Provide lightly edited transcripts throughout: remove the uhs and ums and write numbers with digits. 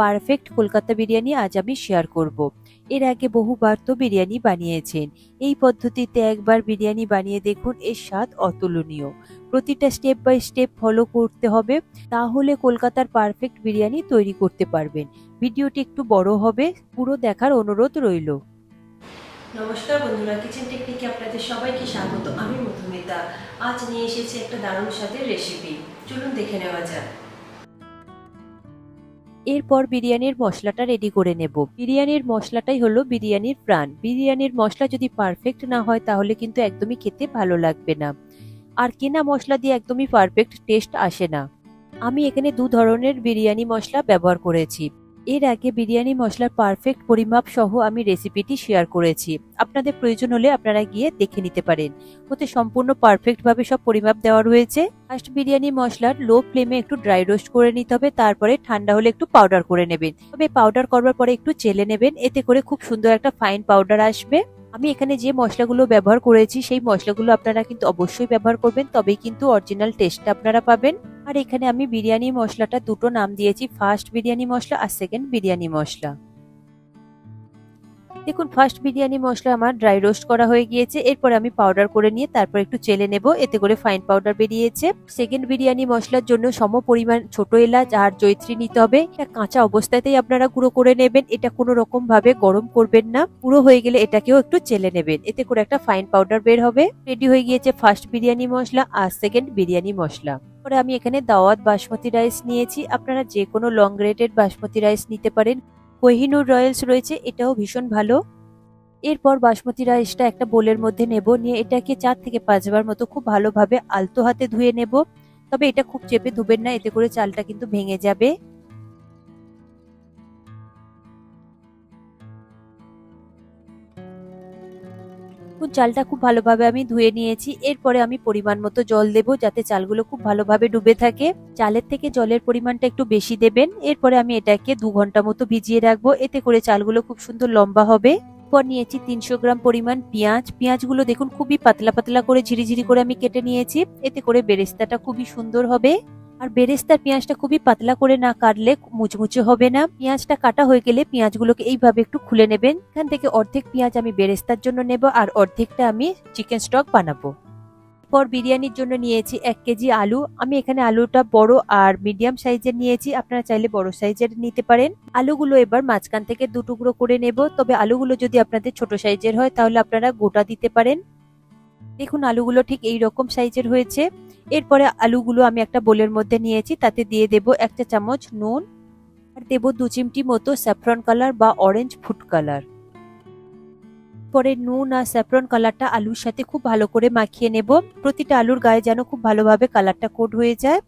Perfect Kolkata biryani আজ আমি share করব। এর আগে বহুবার তো বিরিয়ানি বানিয়েছেন, এই পদ্ধতিতে একবার বিরিয়ানি বানিয়ে দেখুন, এর স্বাদ অতুলনীয়। প্রতিটা স্টেপ বাই স্টেপ ফলো করতে হবে, তাহলে কলকাতার পারফেক্ট বিরিয়ানি তৈরি করতে পারবেন। ভিডিওটি একটু বড় হবে, পুরো দেখার অনুরোধ রইল। নমস্কার বন্ধুরা, কিচেন টেকনিকে আপনাদের সবাইকে স্বাগত। আমি মধুমিতা। আজ নিয়ে এসেছি একটা দারুণ স্বাদের রেসিপি, চলুন দেখে নেওয়া যাক। এরপর বিরিয়ানির মশলাটা রেডি করে নেব। বিরিয়ানির মশলাটাই হলো বিরিয়ানির প্রাণ। বিরিয়ানির মশলা যদি পারফেক্ট না হয় তাহলে কিন্তু একদমই খেতে ভালো লাগবে না, আর কেনা মশলা দিয়ে একদমই পারফেক্ট টেস্ট আসে না। আমি এখানে দু ধরনের বিরিয়ানি মশলা ব্যবহার করেছি। এর আগে বিরিয়ানি মশলার পারফেক্ট পরিমাপ সহ আমি রেসিপিটি শেয়ার করেছি, আপনাদের প্রয়োজন হলে আপনারা গিয়ে দেখে নিতে পারেন। ওতে সম্পূর্ণ পারফেক্ট ভাবে সব পরিমাপ দেওয়া রয়েছে। ফার্স্ট বিরিয়ানি মশলার লো ফ্লেমে একটু ড্রাই রোস্ট করে নিতে হবে, তারপরে ঠান্ডা হলে একটু পাউডার করে নেবেন। তবে পাউডার করবার পরে একটু চেলে নেবেন, এতে করে খুব সুন্দর একটা ফাইন পাউডার আসবে। আমি এখানে যে মশলাগুলো ব্যবহার করেছি সেই মশলাগুলো আপনারা কিন্তু অবশ্যই ব্যবহার করবেন, তবেই কিন্তু অরিজিনাল টেস্টটা আপনারা পাবেন। আর এখানে আমি বিরিয়ানি মশলাটা দুটো নাম দিয়েছি, ফার্স্ট বিরিয়ানি মশলা আর সেকেন্ড বিরিয়ানি মশলা। দেখুন, ফার্স্ট বিরিয়ানি মশলা আমার ড্রাই রোস্ট করা হয়ে গিয়েছে। এরপর আমি পাউডার করে নিয়ে তারপর একটু চেলে নেব, এতে করে ফাইন পাউডার বেরিয়েছে। সেকেন্ড বিরিয়ানি মশলার জন্য সম পরিমাণ ছোট এলাচ আর জয়িত্রী নিতে হবে। এটা কাঁচা অবস্থাতেই আপনারা গুঁড়ো করে নেবেন, এটা কোনো রকম ভাবে গরম করবেন না। পুরো হয়ে গেলে এটাকেও একটু চেলে নেবেন, এতে করে একটা ফাইন পাউডার বের হবে। রেডি হয়ে গিয়েছে ফার্স্ট বিরিয়ানি মশলা আর সেকেন্ড বিরিয়ানি মশলা। পরে আমি এখানে দাওয়াত বাসমতি রাইস নিয়েছি, আপনারা যে কোনো লং গ্রেডেড বাসমতি রাইস নিতে পারেন। কোহিনুর রয়্যালস রয়েছে, এটাও ভীষণ ভালো। এরপর বাসমতি রাইসটা একটা বোলের মধ্যে নেব, নিয়ে এটাকে 4 থেকে 5 বার মতো খুব ভালোভাবে আলতো হাতে ধুয়ে নেব। তবে এটা খুব চেপে ধুবেন না, এতে করে চালটা কিন্তু ভেঙে যাবে। চালটা খুব ভালোভাবে আমি ধুয়ে নিয়েছি। এরপরে আমি পরিমাণ মতো জল দেব, যাতে চালগুলো খুব ভালোভাবে ডুবে থাকে। চালের থেকে জলের পরিমাণটা একটু বেশি দেবেন। এরপরে আমি এটাকে 2 ঘন্টা মতো ভিজিয়ে রাখবো, এতে করে চালগুলো খুব সুন্দর লম্বা হবে। পর নিয়েছি 300 গ্রাম পরিমাণ পেঁয়াজ। পেঁয়াজগুলো দেখুন খুবই পাতলা পাতলা করে ঝিরিঝিরি করে আমি কেটে নিয়েছি, এতে করে বেরেস্তাটা খুবই সুন্দর হবে। আর বেরেস্তার পেঁয়াজটা খুবই পাতলা করে না কাটলে মুচমুচে হবে না। পেঁয়াজটা কাটা হয়ে গেলে পেঁয়াজগুলোকে এইভাবে একটু খুলে নেবেন। এখান থেকে অর্ধেক পেঁয়াজ আমি বেরেস্তার জন্য নেব, আর অর্ধেকটা আমি চিকেন স্টক বানাবো। পর বিরিয়ানির জন্য নিয়েছি 1 কেজি আলু। আমি এখানে আলুটা বড় আর মিডিয়াম সাইজের নিয়েছি, আপনারা চাইলে বড় সাইজের নিতে পারেন। আলুগুলো এবার মাঝখান থেকে 2 টুকরো করে নেব, তবে আলুগুলো যদি আপনাদের ছোট সাইজের হয় তাহলে আপনারা গোটা দিতে পারেন। দেখুন, আলুগুলো ঠিক এই রকম সাইজের হয়েছে। এরপরে আলুগুলো আমি একটা বোলের মধ্যে নিয়েছি, তাতে দিয়ে দেব 1 চা চামচ নুন, আর দেব 2 চিমটি মতো স্যাফরন কালার বা অরেঞ্জ ফুড কালার। পরে নুন আর স্যাফরন কালারটা আলুর সাথে খুব ভালো করে মাখিয়ে নেব, প্রতিটা আলুর গায়ে যেন খুব ভালোভাবে কালারটা কোট হয়ে যায়।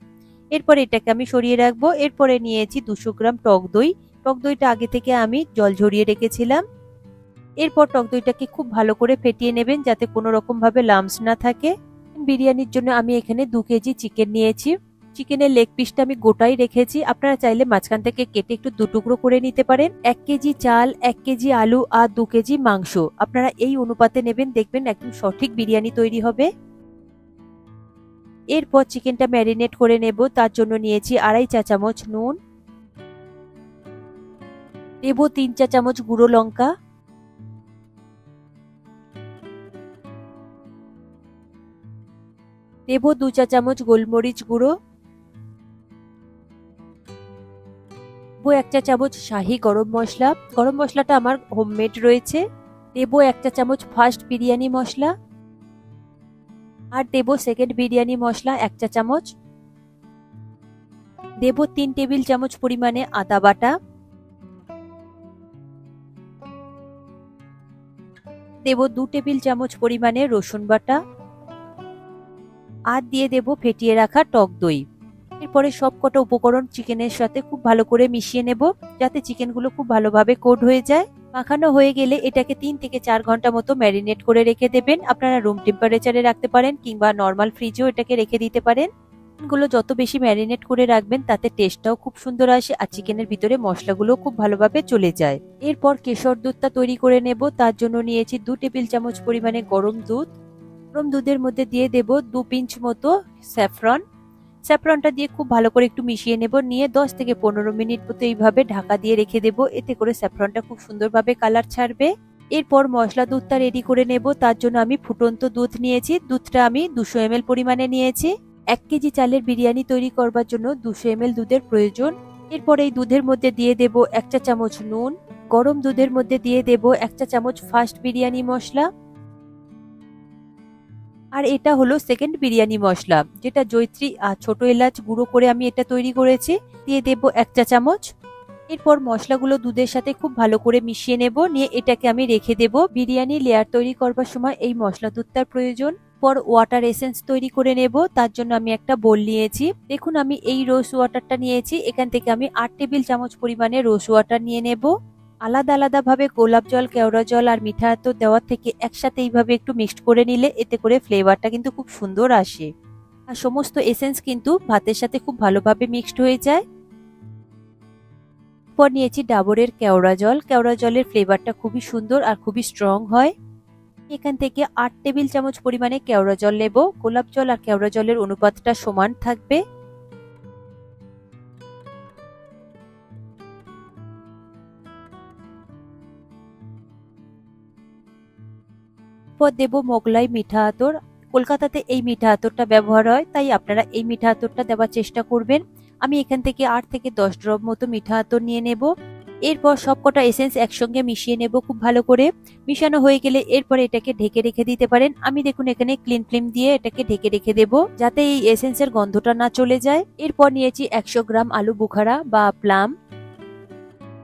এরপরে এটাকে আমি সরিয়ে রাখবো। এরপরে নিয়েছি 200 গ্রাম টক দই। টক দইটা আগে থেকে আমি জল ঝরিয়ে রেখেছিলাম। এরপর টক দইটাকে খুব ভালো করে ফেটিয়ে নেবেন, যাতে কোনো রকম ভাবে লাম্পস না থাকে। বিরিয়ানির জন্য আমি এখানে 2 কেজি চিকেন নিয়েছি। চিকেনের লেগ পিসটা আমি গোটাই রেখেছি, আপনারা চাইলে মাঝখান থেকে কেটে একটু 2 টুকরো করে নিতে পারেন। 1 কেজি চাল, 1 কেজি আলু আর 2 কেজি মাংস, আপনারা এই অনুপাতে নেবেন, দেখবেন একদম সঠিক বিরিয়ানি তৈরি হবে। এরপর চিকেনটা ম্যারিনেট করে নেব, তার জন্য নিয়েছি 2.5 চা চামচ নুন, দেব 3 চা চামচ গুঁড়ো লঙ্কা, দেব 2 চা চামচ গোলমরিচ গুঁড়ো, দেব 1 চা চামচ শাহি গরম মশলা। গরম মশলাটা আমার হোমমেড রয়েছে। দেব 1 চা চামচ ফার্স্ট বিরিয়ানি মশলা, আর দেব সেকেন্ড বিরিয়ানি মশলা 1 চা চামচ। দেব 3 টেবিল চামচ পরিমাণে আদা বাটা, দেব 2 টেবিল চামচ পরিমাণে রসুন বাটা, আর দিয়ে দেব ফেটিয়ে রাখা টক দই। এরপরে সবকটা উপকরণ চিকেনের সাথে খুব ভালো করে মিশিয়ে নেব, যাতে চিকেনগুলো খুব ভালোভাবে কোট হয়ে যায়। মাখানো হয়ে গেলে এটাকে 3 থেকে 4 ঘন্টা মতো ম্যারিনেট করে রেখে দেবেন। আপনারা রুম টেম্পারেচারে রাখতে পারেন, কিংবা নর্মাল ফ্রিজেও এটাকে রেখে দিতে পারেন। গুলো যত বেশি ম্যারিনেট করে রাখবেন তাতে টেস্টটাও খুব সুন্দর আসে, আর চিকেনের ভিতরে মশলাগুলো খুব ভালোভাবে চলে যায়। এরপর কেশর দুধটা তৈরি করে নেব, তার জন্য নিয়েছি 2 টেবিল চামচ পরিমাণে গরম দুধ। গরম দুধের মধ্যে দিয়ে দেব 2 পিঞ্চ মতো স্যাফরন, স্যাফরনটা দিয়ে খুব ভালো করে একটু মিশিয়ে নেব, নিয়ে 10 থেকে 15 মিনিট মতো এইভাবে ঢাকা দিয়ে রেখে দেব। এতে করে স্যাফরনটা খুব সুন্দরভাবে কালার ছাড়বে। এরপর মশলা দুধটা রেডি করে নেব। তার জন্য আমি ফুটন্ত দুধ নিয়েছি। দুধটা আমি 200 ml পরিমাণে নিয়েছি। 1 কেজি চালের বিরিয়ানি তৈরি করবার জন্য 200 ml দুধের প্রয়োজন। এরপর এই দুধের মধ্যে দিয়ে দেব 1 চা চামচ নুন। গরম দুধের মধ্যে দিয়ে দেব 1 চা চামচ ফার্স্ট বিরিয়ানি মশলা। আর এটা হলো সেকেন্ড বিরিয়ানি মশলা, যেটা জয়িত্রী আর ছোট এলাচ গুঁড়ো করে আমি এটা তৈরি করেছি। দিয়ে দেব 1 চা চামচ। এরপর মশলাগুলো দুধের সাথে খুব ভালো করে মিশিয়ে নেব, নিয়ে এটাকে আমি রেখে দেব। বিরিয়ানি লেয়ার তৈরি করবার সময় এই মশলা দুধটার প্রয়োজন। পর ওয়াটার এসেন্স তৈরি করে নেব। তার জন্য আমি একটা বোল নিয়েছি। দেখুন আমি এই রোজ ওয়াটারটা নিয়েছি। এখান থেকে আমি 8 টেবিল চামচ পরিমাণে রোজ ওয়াটার নিয়ে নেব। আলাদা আলাদা ভাবে গোলাপ জল, কেওড়া জল আর মিঠা আতর দেওয়ার থেকে একসাথে এইভাবে একটু মিক্সড করে নিলে এতে করে ফ্লেভারটা কিন্তু খুব সুন্দর আসে। আর সমস্ত এসেন্স কিন্তু ভাতের সাথে খুব ভালোভাবে মিক্সড হয়ে যায়। পর নিয়েছি ডাবরের কেওড়া জল। কেওড়া জলের ফ্লেভারটা খুবই সুন্দর আর খুবই স্ট্রং হয়। এখান থেকে 8 টেবিল চামচ পরিমাণে কেওড়া জল নেব। গোলাপ জল আর কেওড়া জলের অনুপাতটা সমান থাকবে। পর দেব মোগলাই মিঠা আতর। কলকাতাতে এই মিঠা আতরটা ব্যবহার হয়, তাই আপনারা এই মিঠা আতরটা দেওয়ার চেষ্টা করবেন। আমি এখান থেকে 8 থেকে 10 ড্রপ মতো মিঠা আতর নিয়ে নেব। এরপর সবকটা এসেন্স একসঙ্গে মিশিয়ে নেব খুব ভালো করে। মিশানো হয়ে গেলে এরপর এটাকে ঢেকে রেখে দিতে পারেন। আমি দেখুন এখানে ক্লিন ফিল্ম দিয়ে এটাকে ঢেকে রেখে দেব, যাতে এই এসেন্সের গন্ধটা না চলে যায়। এরপর নিয়েছি 100 গ্রাম আলু বুখারা বা প্লাম।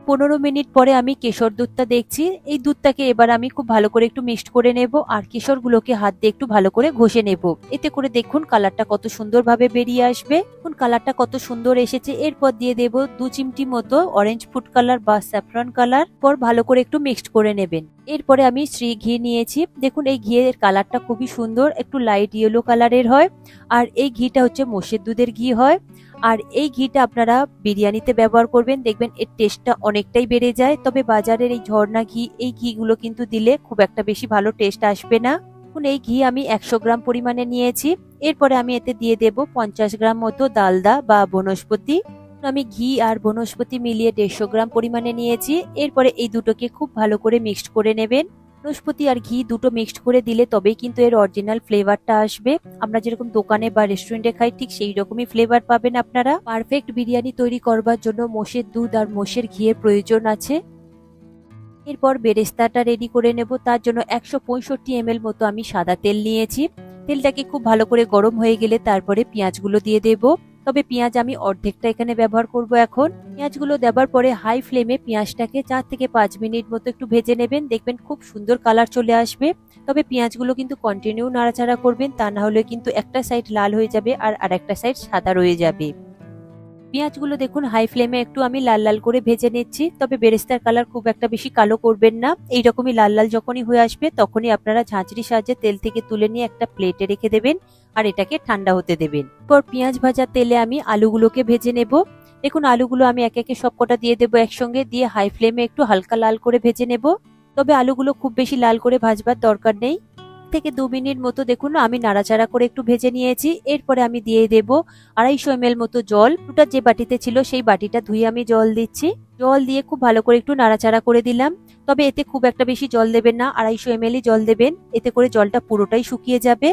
15 মিনিট পরে আমি কেশর দুধটা দেখছি। এই দুধটাকে এবার আমি খুব ভালো করে একটু মিক্সড করে নেব, আর কেশরগুলোকে হাত দিয়ে একটু ভালো করে ঘষে নেব। এতে করে দেখুন কালারটা কত সুন্দরভাবে বেরিয়ে আসবে। দেখুন কালারটা কত সুন্দর এসেছে। এরপর দিয়ে দেব 2 চিমটি মতো অরেঞ্জ ফুড কালার বা স্যাফরন কালার। পর ভালো করে একটু মিক্সড করে নেবেন। এরপরে আমি শ্রী ঘি নিয়েছি। দেখুন এই ঘিয়ের কালারটা খুবই সুন্দর, একটু লাইট ইয়েলো কালারের হয়। আর এই ঘিটা হচ্ছে মোষের দুধের ঘি হয়। আর এই ঘিটা আপনারা বিরিয়ানিতে ব্যবহার করবেন, দেখবেন এর টেস্টটা অনেকটাই বেড়ে যায়। তবে বাজারের এই ঝর্ণা ঘি, এই ঘিগুলো কিন্তু দিলে খুব একটা বেশি ভালো টেস্ট আসবে না। এখন এই ঘি আমি 100 গ্রাম পরিমাণে নিয়েছি। এরপরে আমি এতে দিয়ে দেব 50 গ্রাম মতো ডালদা বা বনস্পতি। আমি ঘি আর বনস্পতি মিলিয়ে 150 গ্রাম পরিমাণে নিয়েছি। এরপরে এই দুটোকে খুব ভালো করে মিক্সড করে নেবেন। বনস্পতি আর ঘি দুটো মিক্সড করে দিলে তবেই কিন্তু এর অরিজিনাল ফ্লেভারটা আসবে। আমরা যেরকম দোকানে বা রেস্টুরেন্টে খাই ঠিক সেই রকমই ফ্লেভার পাবেন আপনারা। পারফেক্ট বিরিয়ানি তৈরি করবার জন্য মোষের দুধ আর মোষের ঘিয়ের প্রয়োজন আছে। এরপর বেরেস্তাটা রেডি করে নেব। তার জন্য 165 ml মতো আমি সাদা তেল নিয়েছি। তেলটাকে খুব ভালো করে গরম হয়ে গেলে তারপরে পেঁয়াজগুলো দিয়ে দেব। তবে পেঁয়াজ আমি অর্ধেকটা এখানে ব্যবহার করব। এখন পেঁয়াজগুলো দেওয়ার পরে হাই ফ্লেমে পেঁয়াজটাকে 4 থেকে 5 মিনিট মতো একটু ভেজে নেবেন। দেখবেন খুব সুন্দর কালার চলে আসবে। তবে পেঁয়াজগুলো কিন্তু কন্টিনিউ নাড়াচাড়া করবেন, তা না হলে কিন্তু একটা সাইড লাল হয়ে যাবে আর আরেকটা সাইড সাদা রয়ে যাবে। পেঁয়াজগুলো দেখুন হাই ফ্লেমে একটু আমি লাল লাল করে ভেজে নিচ্ছি। তবে বেরেস্তার কালার খুব একটা বেশি কালো করবেন না। এইরকমই লাল লাল যখনই হয়ে আসবে তখনই আপনারা ঝাঁঝরির সাহায্যে তেল থেকে তুলে নিয়ে একটা প্লেটে রেখে দেবেন আর এটাকে ঠান্ডা হতে দেবেন। পর পেঁয়াজ ভাজা তেলে আমি আলুগুলোকে ভেজে নেব। দেখুন আলুগুলো আমি একে একে সবকটা দিয়ে দেবো একসঙ্গে, দিয়ে হাই ফ্লেমে একটু হালকা লাল করে ভেজে নেব। তবে আলুগুলো খুব বেশি লাল করে ভাজবার দরকার নেই। থেকে 2 মিনিট মতো দেখুন আমি নাড়াচাড়া করে একটু ভেজে নিয়েছি। এরপরে আমি দিয়ে দেব 250 ml মতো জল। ওটা যে বাটিতে ছিল সেই বাটিটা ধুয়ে আমি জল দিচ্ছি। জল দিয়ে খুব ভালো করে একটু নাড়াচাড়া করে দিলাম। তবে এতে খুব একটা বেশি জল দেবেন না, 250 ml জল দেবেন। এতে করে জলটা পুরোটাই শুকিয়ে যাবে।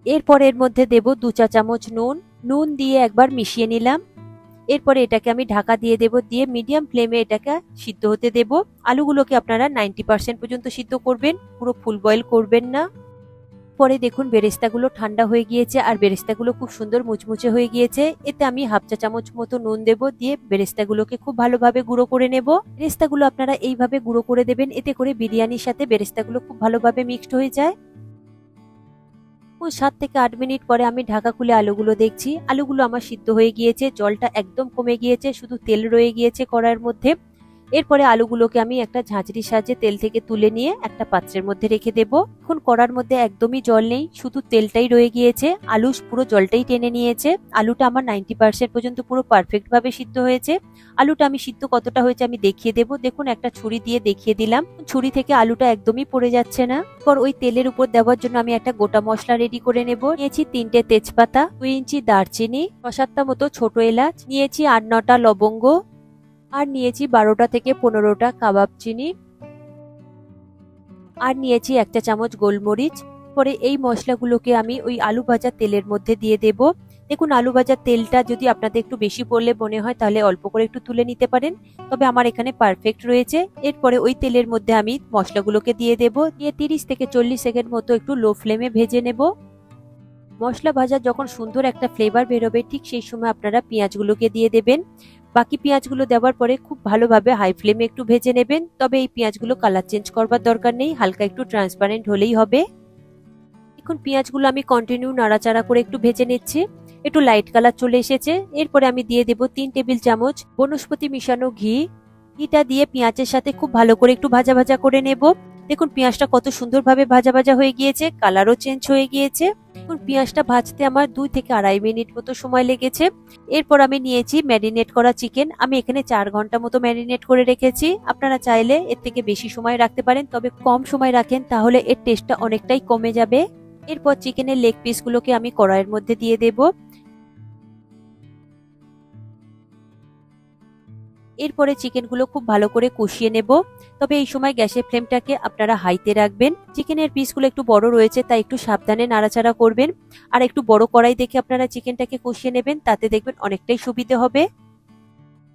এরপর এর মধ্যে দেব 2 চা চামচ নুন দিয়ে একবার মিশিয়ে নিলাম। এরপরে এটাকে আমি ঢাকা দিয়ে দেব, দিয়ে মিডিয়াম ফ্লেমে এটাকে সিদ্ধ হতে দেব। আলুগুলোকে আপনারা 90% পর্যন্ত সিদ্ধ করবেন, পুরো ফুল বয়েল করবেন না। পরে দেখুন বেরেস্তাগুলো ঠান্ডা হয়ে গিয়েছে আর বেরেস্তাগুলো খুব সুন্দর মুচমুচে হয়ে গিয়েছে। এতে আমি হাফ চা চামচ মতো নুন দেব, দিয়ে বেরেস্তাগুলোকে খুব ভালোভাবে গুঁড়ো করে নেব। বেরেস্তাগুলো আপনারা এইভাবে গুঁড়ো করে দেবেন, এতে করে বিরিয়ানির সাথে বেরেস্তাগুলো খুব ভালোভাবে মিক্সড হয়ে যায়। 7 থেকে 8 মিনিট পরে আমি ঢাকা খুলে আলুগুলো দেখছি। আলুগুলো আমার সিদ্ধ হয়ে গিয়েছে, জলটা একদম কমে গিয়েছে, শুধু তেল রয়ে গিয়েছে কড়াইয়ের মধ্যে। এরপরে আলুগুলোকে আমি একটা ঝাঁঝরির সাহায্যে তেল থেকে তুলে নিয়ে একটা পাত্রের মধ্যে রেখে দেব। এখন কড়ার মধ্যে একদমই জল নেই, শুধু তেলটাই রয়ে গিয়েছে। আলু পুরো জলটাই টেনে নিয়েছে। আলুটা আমার 90% পর্যন্ত পুরো পারফেক্ট ভাবে সিদ্ধ হয়েছে। আলুটা আমি সিদ্ধ কতটা হয়েছে আমি দেখিয়ে দেব। দেখুন একটা ছুরি দিয়ে দেখিয়ে দিলাম, ছুরি থেকে আলুটা একদমই পড়ে যাচ্ছে না। পর ওই তেলের উপর দেওয়ার জন্য আমি একটা গোটা মশলা রেডি করে নেব। নিয়েছি 3টে তেজপাতা, 2 ইঞ্চি দারচিনি, 6-7টা মতো ছোট এলাচ, নিয়েছি 8-9টা লবঙ্গ, আর নিয়েছি 12টা থেকে 15টা কাবাব চিনি, আর নিয়েছি 1 চা চামচ গোলমরিচ। পরে এই মশলাগুলোকে আমি ওই আলু ভাজা তেলের মধ্যে দিয়ে দেব। দেখুন আলু ভাজার তেলটা যদি আপনাদের একটু বেশি পড়লে মনে হয় তাহলে অল্প করে একটু তুলে নিতে পারেন, তবে আমার এখানে পারফেক্ট রয়েছে। এরপরে ওই তেলের মধ্যে আমি মশলাগুলোকে দিয়ে দেব, দিয়ে 30 থেকে 40 সেকেন্ড মতো একটু লো ফ্লেমে ভেজে নেব। মশলা ভাজার যখন সুন্দর একটা ফ্লেভার বেরোবে ঠিক সেই সময় আপনারা পেঁয়াজগুলোকে দিয়ে দেবেন। বাকি পেঁয়াজগুলো দেওয়ার পরে খুব ভালোভাবে হাই ফ্লেমে একটু ভেজে নেবেন, তবে এই পেঁয়াজগুলো কালার চেঞ্জ করবার দরকার নেই, হালকা একটু ট্রান্সপারেন্ট হলেই হবে। এখন পেঁয়াজগুলো আমি কন্টিনিউ নাড়াচাড়া করে একটু ভেজে নিচ্ছি। একটু লাইট কালার চলে এসেছে। এরপরে আমি দিয়ে দেব 3 টেবিল চামচ বনস্পতি মিশানো ঘি। ঘিটা দিয়ে পেঁয়াজের সাথে খুব ভালো করে একটু ভাজা ভাজা করে নেব। দেখুন পেঁয়াজটা কত সুন্দরভাবে ভাজা ভাজা হয়ে গিয়েছে, কালারও চেঞ্জ হয়ে গিয়েছে। এখন পেঁয়াজটা ভাজতে আমার 2 থেকে 2.5 মিনিট মতো সময় লেগেছে। এরপর আমি নিয়েছি ম্যারিনেট করা চিকেন। আমি এখানে 4 ঘন্টা মতো ম্যারিনেট করে রেখেছি। আপনারা চাইলে এর থেকে বেশি সময় রাখতে পারেন, তবে কম সময় রাখেন তাহলে এর টেস্টটা অনেকটাই কমে যাবে। এরপর চিকেনের লেগ পিসগুলোকে আমি কড়াইয়ের মধ্যে দিয়ে দেব। এরপরে চিকেনগুলো খুব ভালো করে কষিয়ে নেব, তবে এই সময় গ্যাসের ফ্লেমটাকে আপনারা হাইতে রাখবেন। চিকেনের পিসগুলো একটু বড় রয়েছে তাই একটু সাবধানে নাড়াচাড়া করবেন, আর একটু বড় কড়াই দেখে আপনারা চিকেনটাকে কষিয়ে নেবেন, তাতে দেখবেন অনেকটাই সুবিধে হবে।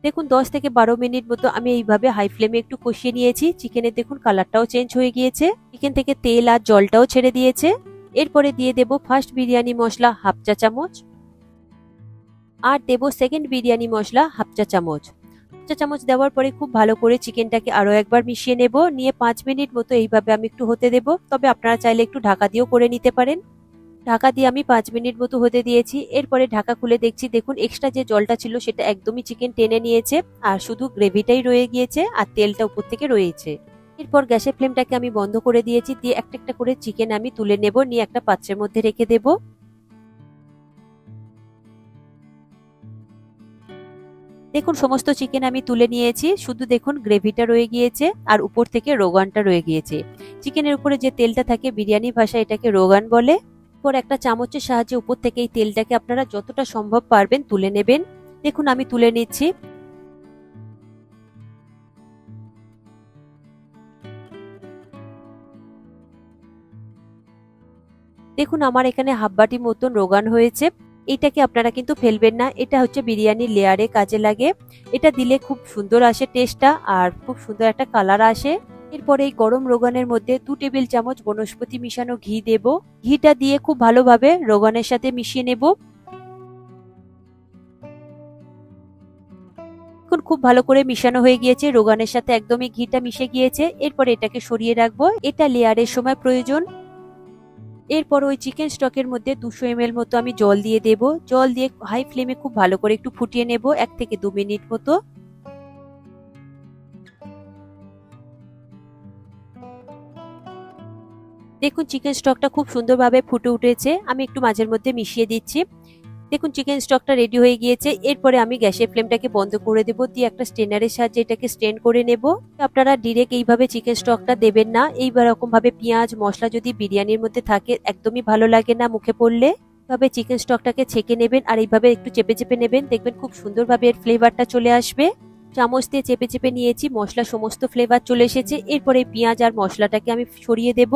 দেখুন 10 থেকে 12 মিনিট মতো আমি এইভাবে হাই ফ্লেমে একটু কষিয়ে নিয়েছি। চিকেনের দেখুন কালারটাও চেঞ্জ হয়ে গিয়েছে, চিকেন থেকে তেল আর জলটাও ছেড়ে দিয়েছে। এরপরে দিয়ে দেব ফার্স্ট বিরিয়ানি মশলা 1/2 চা চামচ, আর দেব সেকেন্ড বিরিয়ানি মশলা 1/2 চা চামচ। চা চামচ দেওয়ার পরে খুব ভালো করে চিকেনটাকে আরো একবার মিশিয়ে নেব। নিয়ে 5 মিনিট মতো এইভাবে আমি একটু হতে দেব, তবে আপনারা চাইলে একটু ঢাকা দিয়েও করে নিতে পারেন। ঢাকা দিয়ে আমি 5 মিনিট মতো হতে দিয়েছি। এরপরে ঢাকা খুলে দেখছি, দেখুন এক্সট্রা যে জলটা ছিল সেটা একদমই চিকেন টেনে নিয়েছে, আর শুধু গ্রেভিটাই রয়ে গিয়েছে আর তেলটা উপর থেকে রয়েছে। এরপর গ্যাসের ফ্লেমটাকে আমি বন্ধ করে দিয়েছি, দিয়ে একটা একটা করে চিকেন আমি তুলে নেব, নিয়ে একটা পাত্রের মধ্যে রেখে দেব। দেখুন সমস্ত চিকেন আমি তুলে নিয়েছি, শুধু দেখুন গ্রেভিটা রয়ে গিয়েছে আর উপর থেকে রোগানটা রয়ে গিয়েছে। চিকেনের উপরে যে তেলটা থাকে বিরিয়ানি ভাষায় এটাকে রোগান বলে। পর একটা চামচের সাহায্যে উপর থেকে এই তেলটাকে আপনারা যতটা সম্ভব পারবেন তুলে নেবেন। দেখুন আমি তুলে নিচ্ছি। দেখুন আমার এখানে হাফ বাটি মতন রোগান হয়েছে। এটাকে আপনারা কিন্তু ফেলবেন না, এটা হচ্ছে বিরিয়ানির লেয়ারে কাজে লাগে। এটা দিলে খুব সুন্দর আসে টেস্টটা, আর খুব সুন্দর একটা কালার আসে। এরপরে এই গরম রোগানের মধ্যে 2 টেবিল চামচ বনস্পতি মিশানো ঘি দেব। ঘিটা দিয়ে খুব ভালোভাবে রোগানের সাথে মিশিয়ে নেব। এখন খুব ভালো করে মিশানো হয়ে গিয়েছে, রোগানের সাথে একদমই ঘিটা মিশে গিয়েছে। এরপরে এটাকে সরিয়ে রাখবো, এটা লেয়ারের সময় প্রয়োজন। এরপর ওই চিকেন স্টকের মধ্যে 200 ml মতো আমি জল দিয়ে দেব। জল দিয়ে হাই ফ্লেমে খুব ভালো করে একটু ফুটিয়ে নেব 1 থেকে 2 মিনিট মতো। দেখুন চিকেন স্টকটা খুব সুন্দরভাবে ফুটে উঠেছে, আমি একটু মাঝের মধ্যে মিশিয়ে দিচ্ছি। দেখুন চিকেন স্টকটা রেডি হয়ে গিয়েছে। এরপরে আমি গ্যাসের ফ্লেমটাকে বন্ধ করে দেব, দিয়ে একটা স্ট্রেনারের সাহায্যে এটাকে স্ট্রেন করে নেব। আপনারা ডিরেক্ট এইভাবে চিকেন স্টকটা দেবেন না, এইবার এরকম ভাবে পেঁয়াজ মশলা যদি বিরিয়ানির মধ্যে থাকে একদমই ভালো লাগে না মুখে পড়লে। তবে চিকেন স্টকটাকে ছেঁকে নেবেন আর এইভাবে একটু চেপে চেপে নেবেন, দেখবেন খুব সুন্দরভাবে এর ফ্লেভারটা চলে আসবে। চামচ দিয়ে চেপে চেপে নিয়েছি, মশলা সমস্ত ফ্লেভার চলে এসেছে। এরপরে পেঁয়াজ আর মশলাটাকে আমি সরিয়ে দেব।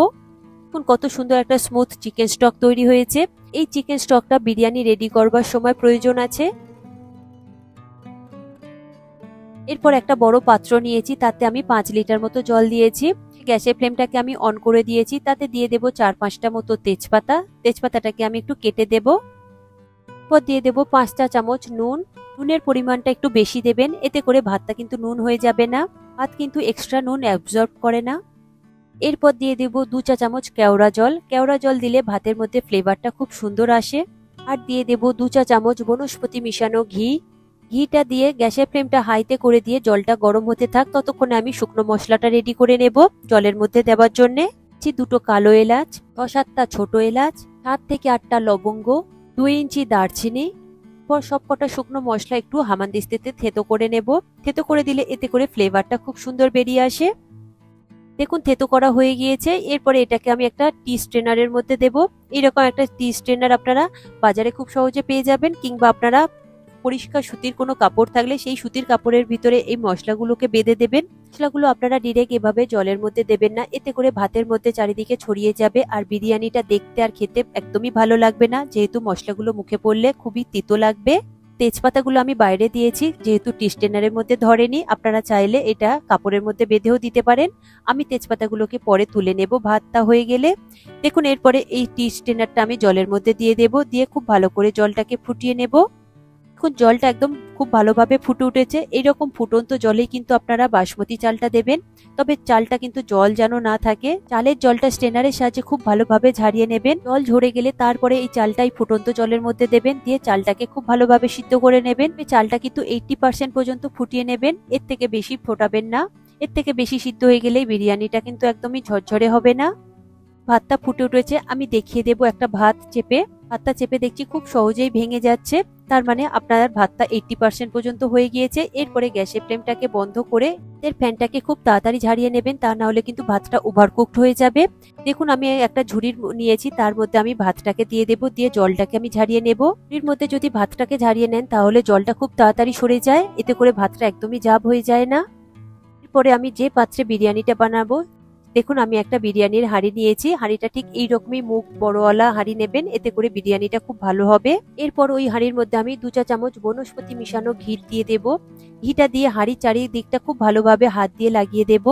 দেখুন কত সুন্দর একটা স্মুথ চিকেন স্টক তৈরি হয়েছে। এই চিকেন স্টকটা বিরিয়ানি রেডি করবার সময় প্রয়োজন আছে। এরপর একটা বড় পাত্র নিয়েছি, তাতে আমি 5 লিটার মতো জল দিয়েছি। গ্যাসের ফ্লেমটাকে আমি অন করে দিয়েছি, তাতে দিয়ে দেব 4-5টা মতো তেজপাতা। তেজপাতাটাকে আমি একটু কেটে দেব। এরপর দিয়ে দেব 5 চা চামচ নুন। নুনের পরিমাণটা একটু বেশি দেবেন, এতে করে ভাতটা কিন্তু নুন হয়ে যাবে না। ভাত কিন্তু এক্সট্রা নুন অ্যাবজর্ব করে না। এরপর দিয়ে দেব 2 চা চামচ কেওড়া জল। কেওড়া জল দিলে ভাতের মধ্যে ফ্লেভারটা খুব সুন্দর আসে। আর দিয়ে দেব 2 চা চামচ বনস্পতি মিশানো ঘি। ঘিটা দিয়ে গ্যাসের ফ্লেমটা হাইতে করে দিয়ে জলটা গরম হতে থাক, ততক্ষণে আমি শুকনো মশলাটা রেডি করে নেব জলের মধ্যে দেওয়ার জন্য। দুটো কালো এলাচ, 6-7টা ছোট এলাচ, 7 থেকে 8টা লবঙ্গ, 2 ইঞ্চি দারচিনি। পর সবকটা শুকনো মশলা একটু হামানদিস্তাতে থেতো করে নেব। থেতো করে দিলে এতে করে ফ্লেভারটা খুব সুন্দর বেরিয়ে আসে। দেখুন থেতো করা হয়ে গিয়েছে। এরপরে এটাকে আমি একটা টি স্ট্রেনারের মধ্যে দেব। এরকম একটা টি স্ট্রেনার আপনারা বাজারে খুব সহজে পেয়ে যাবেন, কিংবা আপনারা পরিষ্কার সুতির কোনো কাপড় থাকলে সেই সুতির কাপড়ের ভিতরে এই মশলাগুলোকে বেঁধে দেবেন। মশলাগুলো আপনারা ডিরেক্ট এভাবে জলের মধ্যে দেবেন না, এতে করে ভাতের মধ্যে চারিদিকে ছড়িয়ে যাবে আর বিরিয়ানিটা দেখতে আর খেতে একদমই ভালো লাগবে না, যেহেতু মশলাগুলো মুখে পড়লে খুবই তিতো লাগবে। তেজপাতাগুলো আমি বাইরে দিয়েছি, যেহেতু টি স্ট্রেনারের মধ্যে ধরেনি। আপনারা চাইলে এটা কাপড়ের মধ্যে বেঁধেও দিতে পারেন। আমি তেজপাতাগুলোকে পরে তুলে নেব ভাতটা হয়ে গেলে। দেখুন এরপরে এই টি স্ট্রেনারটা আমি জলের মধ্যে দিয়ে দেব, দিয়ে খুব ভালো করে জলটাকে ফুটিয়ে নেব। এখন জলটা একদম খুব ভালোভাবে ফুটে উঠেছে। এইরকম ফুটন্ত জলেই কিন্তু আপনারা বাসমতি চালটা দেবেন, তবে চালটা কিন্তু জল যেন না থাকে। চালের জলটা স্ট্রেনারের সাহায্যে খুব ভালোভাবে ঝারিয়ে নেবেন। জল ঝরে গেলে তারপরে এই চালটাই ফুটন্ত জলের মধ্যে দেবেন, দিয়ে চালটাকে খুব ভালোভাবে সিদ্ধ করে নেবেন। এই চালটা কিন্তু 80% পর্যন্ত ফুটিয়ে নেবেন, এর থেকে বেশি ফোটাবেন না। এর থেকে বেশি সিদ্ধ হয়ে গেলেই বিরিয়ানিটা কিন্তু একদমই ঝরঝরে হবে না। ভাতটা ফুটে উঠেছে, আমি দেখিয়ে দেব একটা ভাত চেপে। ভাতটা চেপে দেখছি খুব সহজেই ভেঙে যাচ্ছে, তার মানে আপনার ভাতটা 80% পর্যন্ত হয়ে গিয়েছে। এরপরে গ্যাসের ফ্লেমটাকে বন্ধ করে এর ফ্যানটাকে খুব তাড়াতাড়ি ঝারিয়ে নেবেন, তা না হলে কিন্তু ভাতটা ওভারকুকড হয়ে যাবে। দেখুন আমি একটা ঝুড়ির নিয়েছি, তার মধ্যে আমি ভাতটাকে দিয়ে দেব, দিয়ে জলটাকে আমি ঝারিয়ে নেব। ঝুড়ির মধ্যে যদি ভাতটাকে ঝারিয়ে নেন তাহলে জলটা খুব তাড়াতাড়ি সরে যায়, এতে করে ভাতটা একদমই জাব হয়ে যায় না। এরপরে আমি যে পাত্রে বিরিয়ানিটা বানাবো, দেখুন আমি একটা বিরিয়ানির হাঁড়ি নিয়েছি। হাঁড়িটা ঠিক এইরকমই মুখ বড়ওয়ালা হাঁড়ি নেবেন, এতে করে বিরিয়ানিটা খুব ভালো হবে। এরপর ওই হাঁড়ির মধ্যে আমি 2 চা চামচ বনস্পতি মিশানো ঘি দিয়ে দেব। ঘিটা দিয়ে হাঁড়ির চারিদিকটা খুব ভালোভাবে হাত দিয়ে লাগিয়ে দেব।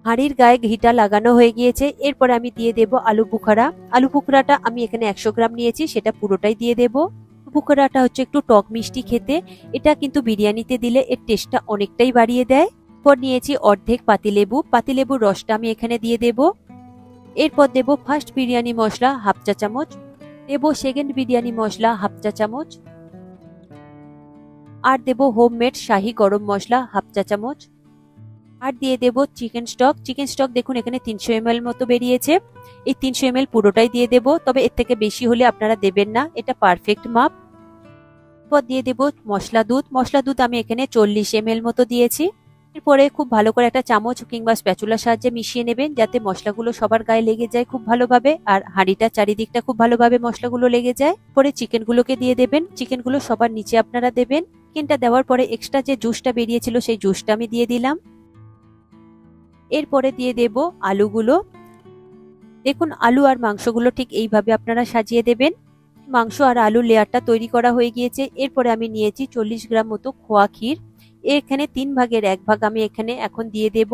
হাঁড়ির গায়ে ঘিটা লাগানো হয়ে গিয়েছে। এরপর আমি দিয়ে দেব আলু বুখারা। আলু বুখারাটা আমি এখানে 100 গ্রাম নিয়েছি, সেটা পুরোটাই দিয়ে দেব। বুখারাটা হচ্ছে একটু টক মিষ্টি খেতে, এটা কিন্তু বিরিয়ানিতে দিলে এর টেস্টটা অনেকটাই বাড়িয়ে দেয়। এরপর নিয়েছি অর্ধেক পাতিলেবু, পাতিলেবুর রসটা আমি এখানে দিয়ে দেব। এরপর দেব ফার্স্ট বিরিয়ানি মশলা 1/2 চা চামচ, দেব সেকেন্ড বিরিয়ানি মশলা 1/2 চা চামচ, আর দেব হোমমেড শাহি গরম মশলা 1/2 চা চামচ, আর দিয়ে দেব চিকেন স্টক। চিকেন স্টক দেখুন এখানে 300 ml মতো বেরিয়েছে, এই 300 ml পুরোটাই দিয়ে দেব, তবে এর থেকে বেশি হলে আপনারা দেবেন না, এটা পারফেক্ট মাপ। এরপর দিয়ে দেব মশলা দুধ। মশলা দুধ আমি এখানে 40 ml মতো দিয়েছি। এরপরে খুব ভালো করে একটা চামচ কিংবা স্প্যাচুলার সাহায্যে মিশিয়ে নেবেন, যাতে মশলাগুলো সবার গায়ে লেগে যায় খুব ভালোভাবে, আর হাঁড়িটার চারিদিকটা খুব ভালোভাবে মশলাগুলো লেগে যায়। পরে চিকেনগুলোকে দিয়ে দেবেন, চিকেনগুলো সবার নিচে আপনারা দেবেন। চিকেনটা দেওয়ার পরে এক্সট্রা যে জুসটা বেরিয়েছিল সেই জুসটা আমি দিয়ে দিলাম। এরপরে দিয়ে দেব আলুগুলো। দেখুন আলু আর মাংসগুলো ঠিক এইভাবে আপনারা সাজিয়ে দেবেন। মাংস আর আলু লেয়ারটা তৈরি করা হয়ে গিয়েছে। এরপরে আমি নিয়েছি 40 গ্রাম মতো খোয়া ক্ষীর। এখানে 3 ভাগের 1 ভাগ আমি এখানে এখন দিয়ে দেব,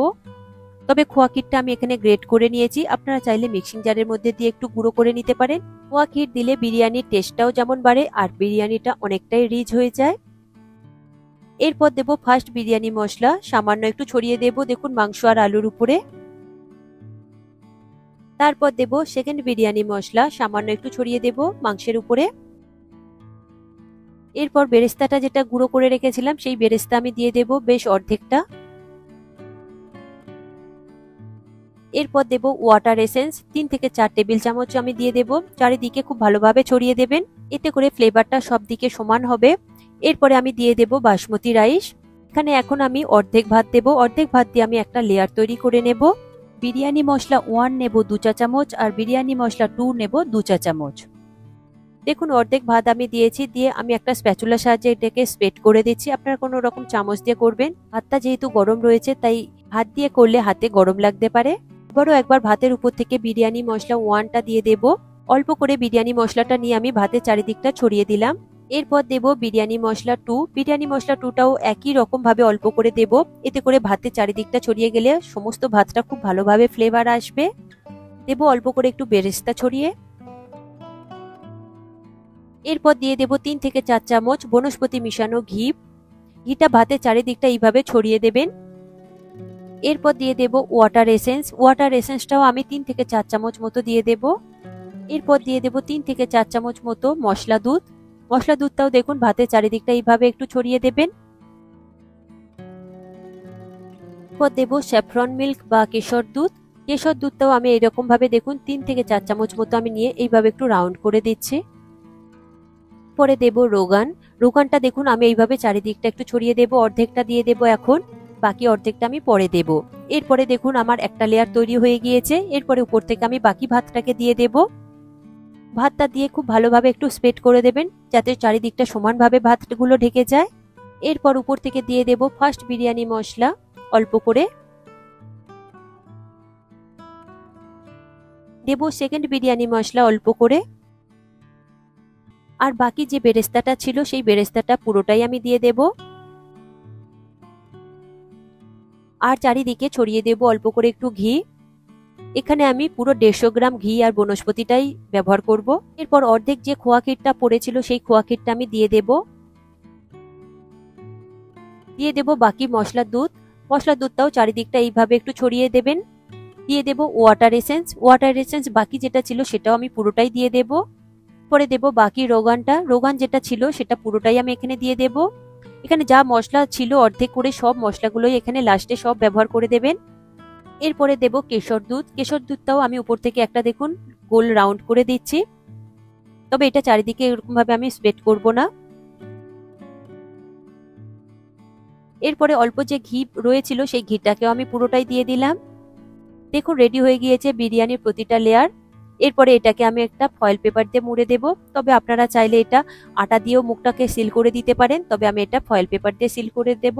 তবে খোয়া ক্ষীরটা আমি এখানে গ্রেট করে নিয়েছি, আপনারা চাইলে মিক্সিং জারের মধ্যে দিয়ে একটু গুঁড়ো করে নিতে পারেন। খোয়া ক্ষীর দিলে বিরিয়ানির টেস্টটাও যেমন বাড়ে আর বিরিয়ানিটা অনেকটাই রিচ হয়ে যায়। এরপর দেব ফার্স্ট বিরিয়ানি মশলা, সামান্য একটু ছড়িয়ে দেব দেখুন মাংস আর আলুর উপরে। তারপর দেব সেকেন্ড বিরিয়ানি মশলা, সামান্য একটু ছড়িয়ে দেব মাংসের উপরে। এরপর বেরেস্তাটা যেটা গুঁড়ো করে রেখেছিলাম সেই বেরেস্তা আমি দিয়ে দেব বেশ অর্ধেকটা। এরপর দেব ওয়াটার এসেন্স 3 থেকে 4 টেবিল চামচ আমি দিয়ে দেব। চারিদিকে খুব ভালোভাবে ছড়িয়ে দেবেন, এতে করে ফ্লেভারটা সব দিকে সমান হবে। এরপরে আমি দিয়ে দেব বাসমতি রাইস। এখানে এখন আমি অর্ধেক ভাত দেব, অর্ধেক ভাত দিয়ে আমি একটা লেয়ার তৈরি করে নেব। বিরিয়ানি মশলা 1 নেব 2 চা চামচ, আর বিরিয়ানি মশলা 2 নেব 2 চা চামচ। দেখুন অর্ধেক ভাত আমি দিয়েছি, দিয়ে আমি একটা স্প্যাচুলার সাহায্যে এটাকে স্প্রেড করে দিচ্ছি। আপনারা কোনো রকম চামচ দিয়ে করবেন, ভাতটা যেহেতু গরম রয়েছে তাই হাত দিয়ে করলে হাতে গরম লাগতে পারে। আবারও একবার ভাতের উপর থেকে বিরিয়ানি মশলা 1টা দিয়ে দেব। অল্প করে বিরিয়ানি মশলাটা নিয়ে আমি ভাতের চারিদিকটা ছড়িয়ে দিলাম। এরপর দেব বিরিয়ানি মশলা 2। বিরিয়ানি মশলা 2টাও একই রকম ভাবে অল্প করে দেব, এতে করে ভাতের চারিদিকটা ছড়িয়ে গেলে সমস্ত ভাতটা খুব ভালোভাবে ফ্লেভার আসবে। দেব অল্প করে একটু বেরেস্তা ছড়িয়ে। এরপর দিয়ে দেব 3 থেকে 4 চামচ বনস্পতি মিশানো ঘি। ঘিটা ভাতের চারিদিকটা এইভাবে ছড়িয়ে দেবেন। এরপর দিয়ে দেব ওয়াটার এসেন্স। ওয়াটার এসেন্সটাও আমি 3 থেকে 4 চামচ মতো দিয়ে দেব। এরপর দিয়ে দেব 3 থেকে 4 চামচ মতো মশলা দুধ। মশলা দুধটাও দেখুন ভাতের চারিদিকটা এইভাবে একটু ছড়িয়ে দেবেন। এরপর দেবো স্যাফরন মিল্ক বা কেশর দুধ। কেশর দুধটাও আমি এরকম ভাবে দেখুন 3 থেকে 4 চামচ মতো আমি নিয়ে এইভাবে একটু রাউন্ড করে দিচ্ছি। পরে দেব রোগান। রোগানটা দেখুন আমি এইভাবে চারিদিকটা একটু ছড়িয়ে দেব, অর্ধেকটা দিয়ে দেব এখন, বাকি অর্ধেকটা আমি পরে দেব। এরপরে দেখুন আমার একটা লেয়ার তৈরি হয়ে গিয়েছে। এরপরে উপর থেকে আমি বাকি ভাতটাকে দিয়ে দেব। ভাতটা দিয়ে খুব ভালোভাবে একটু স্প্রেড করে দেবেন যাতে চারিদিকটা সমানভাবে ভাতগুলো ঢেকে যায়। এরপর উপর থেকে দিয়ে দেব ফার্স্ট বিরিয়ানি মশলা অল্প করে, দেব সেকেন্ড বিরিয়ানি মশলা অল্প করে, আর বাকি যে বেরেস্তাটা ছিল সেই বেরেস্তাটা পুরোটাই আমি দিয়ে দেব। আর চারিদিকে ছড়িয়ে দেব অল্প করে একটু ঘি। এখানে আমি পুরো 150 গ্রাম ঘি আর বনস্পতিটাই ব্যবহার করব। এরপর অর্ধেক যে খোয়া ক্ষীরটা পড়েছিল সেই খোয়া ক্ষীরটা আমি দিয়ে দেব। দিয়ে দেব বাকি মশলার দুধ। মশলার দুধটাও চারিদিকটা এইভাবে একটু ছড়িয়ে দেবেন। দিয়ে দেব ওয়াটার এসেন্স। ওয়াটার এসেন্স বাকি যেটা ছিল সেটাও আমি পুরোটাই দিয়ে দেব। পরে দেব বাকি রোগানটা। রোগান যেটা ছিল সেটা পুরোটাই আমি এখানে দিয়ে দেব। এখানে যা মশলা ছিল অর্ধেক করে সব মশলাগুলোই এখানে লাস্টে সব ব্যবহার করে দেবেন। এরপরে দেব কেশর দুধ। কেশর দুধটাও আমি উপর থেকে একটা দেখুন গোল রাউন্ড করে দিচ্ছি, তবে এটা চারিদিকে এরকম ভাবে আমি স্প্রেড করব না। এরপরে অল্প যে ঘি রয়েছিল সেই ঘিটাকেও আমি পুরোটাই দিয়ে দিলাম। দেখুন রেডি হয়ে গিয়েছে বিরিয়ানির প্রতিটা লেয়ার। এরপরে এটাকে আমি একটা ফয়েল পেপার দিয়ে মুড়ে দেব, তবে আপনারা চাইলে এটা আটা দিয়েও মুখটাকে সিল করে দিতে পারেন, তবে আমি এটা ফয়েল পেপার দিয়ে সিল করে দেব।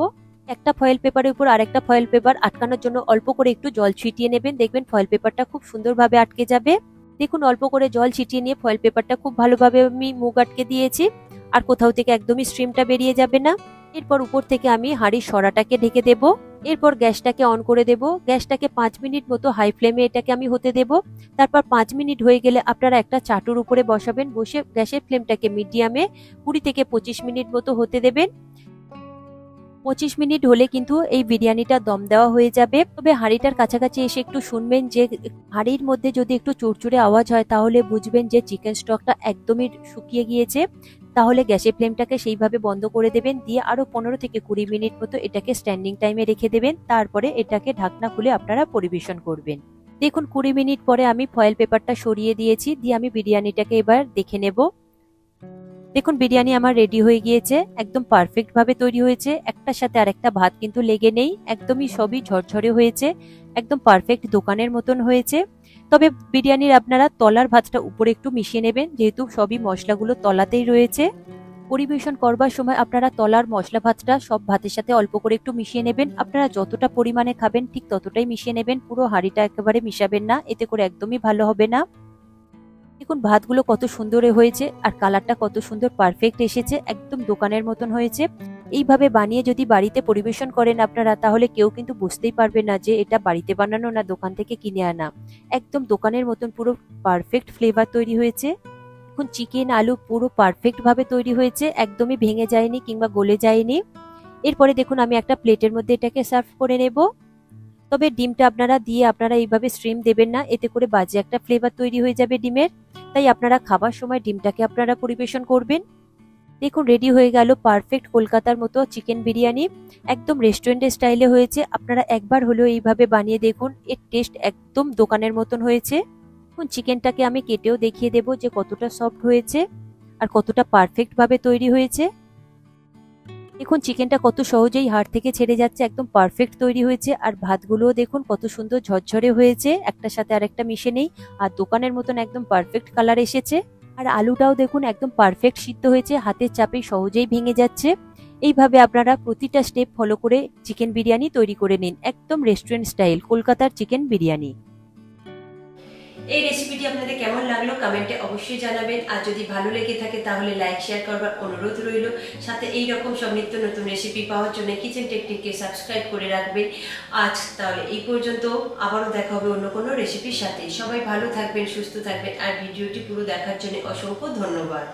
একটা ফয়েল পেপারের উপর আরেকটা ফয়েল পেপার আটকানোর জন্য অল্প করে একটু জল ছিটিয়ে নেবেন, দেখবেন ফয়েল পেপারটা খুব সুন্দরভাবে আটকে যাবে। দেখুন অল্প করে জল ছিটিয়ে নিয়ে ফয়েল পেপারটা খুব ভালোভাবে আমি মুখ আটকে দিয়েছি, আর কোথাও থেকে একদমই স্ট্রিমটা বেরিয়ে যাবে না। এরপর উপর থেকে আমি হাঁড়ির সরাটাকে ঢেকে দেব। এরপর গ্যাসটাকে অন করে দেব। গ্যাসটাকে 5 মিনিট মতো হাই ফ্লেমে এটাকে আমি হতে দেব। তারপর 5 মিনিট হয়ে গেলে আপনারা একটা চাটুর উপরে বসাবেন, বসে গ্যাসের ফ্লেমটাকে মিডিয়ামে 20 থেকে 25 মিনিট মতো হতে দেবেন। 25 মিনিট হলে কিন্তু এই বিরিয়ানিটা দম দেওয়া হয়ে যাবে। তবে হাঁড়িটার কাছাকাছি এসে একটু শুনবেন যে হাঁড়ির মধ্যে যদি একটু চুরচুরে আওয়াজ হয় তাহলে বুঝবেন যে চিকেন স্টকটা একদমই শুকিয়ে গিয়েছে। তাহলে গ্যাসের ফ্লেমটাকে সেইভাবে বন্ধ করে দেবেন, দিয়ে আরো 15 থেকে 20 মিনিট মতো এটাকে স্ট্যান্ডিং টাইমে রেখে দেবেন। তারপরে এটাকে ঢাকনা খুলে আপনারা পরিবেশন করবেন। দেখুন 20 মিনিট পরে আমি ফয়েল পেপারটা সরিয়ে দিয়েছি, দিয়ে আমি বিরিয়ানিটাকে এবার দেখে নেব। দেখুন বিরিয়ানি আমার রেডি হয়ে গিয়েছে, একদম পারফেক্ট ভাবে তৈরি হয়েছে। একটার সাথে আরেকটা ভাত কিন্তু লেগে নেই, একদমই সবই ঝরঝরে হয়েছে, একদম পারফেক্ট দোকানের মতন হয়েছে। তবে বিরিয়ানির আপনারা তলার ভাতটা উপরে একটু মিশিয়ে নেবেন, যেহেতু সবই মশলাগুলো তলাতেই রয়েছে। পরিবেশন করবার সময় আপনারা তলার মশলা ভাতটা সব ভাতের সাথে অল্প করে একটু মিশিয়ে নেবেন। আপনারা যতটা পরিমাণে খাবেন ঠিক ততটাই মিশিয়ে নেবেন, পুরো হাঁড়িটা একেবারে মিশাবেন না, এতে করে একদমই ভালো হবে না। দেখুন ভাতগুলো কত সুন্দর হয়েছে আর কালারটা কত সুন্দর পারফেক্ট এসেছে, একদম দোকানের মতন হয়েছে। এইভাবে বানিয়ে যদি বাড়িতে পরিবেশন করেন আপনারা, তাহলে কেউ কিন্তু বুঝতেই পারবে না যে এটা বাড়িতে বানানো না দোকান থেকে কিনে আনা। একদম দোকানের মতন পুরো পারফেক্ট ফ্লেভার তৈরি হয়েছে। এখন চিকেন আলু পুরো পারফেক্ট ভাবে তৈরি হয়েছে, একদমই ভেঙে যায়নি কিংবা গলে যায়নি। এরপরে দেখুন আমি একটা প্লেটের মধ্যে এটাকে সার্ভ করে নেব। তবে ডিমটা আপনারা দিয়ে আপনারা এইভাবে স্ট্রিম দেবেন না, এতে করে বাজে একটা ফ্লেভার তৈরি হয়ে যাবে ডিমের। তাই আপনারা খাবার সময় ডিমটাকে আপনারা পরিবেশন করবেন। দেখুন রেডি হয়ে গেল পারফেক্ট কলকাতার মতো চিকেন বিরিয়ানি, একদম রেস্টুরেন্টের স্টাইলে হয়েছে। আপনারা একবার হলেও এইভাবে বানিয়ে দেখুন, এর টেস্ট একদম দোকানের মতন হয়েছে। এখন চিকেনটাকে আমি কেটেও দেখিয়ে দেব যে কতটা সফট হয়েছে আর কতটা পারফেক্ট ভাবে তৈরি হয়েছে। দেখুন চিকেনটা কত সহজেই হাড় থেকে ছেড়ে যাচ্ছে, একদম পারফেক্ট তৈরি হয়েছে। আর ভাতগুলোও দেখুন কত সুন্দর ঝরঝরে হয়েছে, একটার সাথে আরেকটা মিশে নেই, আর দোকানের মতন একদম পারফেক্ট কালার এসেছে। আর আলুটাও দেখুন একদম পারফেক্ট সিদ্ধ হয়েছে, হাতের চাপে সহজেই ভেঙে যাচ্ছে। এইভাবে আপনারা প্রতিটা স্টেপ ফলো করে চিকেন বিরিয়ানি তৈরি করে নিন, একদম রেস্টুরেন্ট স্টাইল কলকাতার চিকেন বিরিয়ানি। এই রেসিপিটি আপনাদের কেমন লাগলো কমেন্টে অবশ্যই জানাবেন, আর যদি ভালো লেগে থাকে তাহলে লাইক শেয়ার করবার অনুরোধ রইল। সাথে এই রকম সব নিত্য নতুন রেসিপি পাওয়ার জন্য কিচেন টেকনিককে সাবস্ক্রাইব করে রাখবেন। আজ তাহলে এই পর্যন্ত, আবারও দেখা হবে অন্য কোনো রেসিপির সাথে। সবাই ভালো থাকবেন, সুস্থ থাকবেন, আর ভিডিওটি পুরো দেখার জন্য অসংখ্য ধন্যবাদ।